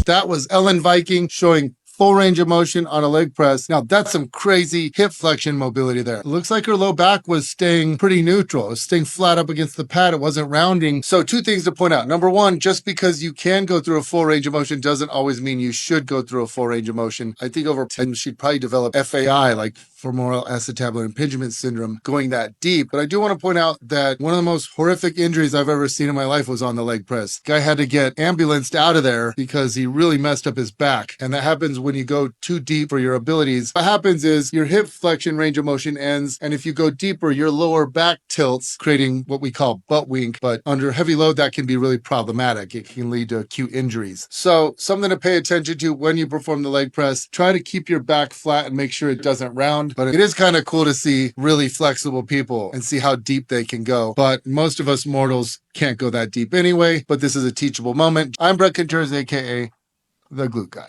That was Ellen Viking showing full range of motion on a leg press. Now that's some crazy hip flexion mobility there. It looks like her low back was staying pretty neutral. It was staying flat up against the pad. It wasn't rounding. So two things to point out. Number one, just because you can go through a full range of motion doesn't always mean you should go through a full range of motion. I think over time she'd probably develop FAI, like femoral acetabular impingement syndrome, going that deep. But I do want to point out that one of the most horrific injuries I've ever seen in my life was on the leg press. Guy had to get ambulanced out of there because he really messed up his back. And that happens when you go too deep for your abilities. What happens is your hip flexion range of motion ends, and if you go deeper, your lower back tilts, creating what we call butt wink. But under heavy load, that can be really problematic. It can lead to acute injuries. So something to pay attention to when you perform the leg press. Try to keep your back flat and make sure it doesn't round. But it is kind of cool to see really flexible people and see how deep they can go. But most of us mortals can't go that deep anyway. But this is a teachable moment. I'm Brett Contreras, aka The Glute Guy.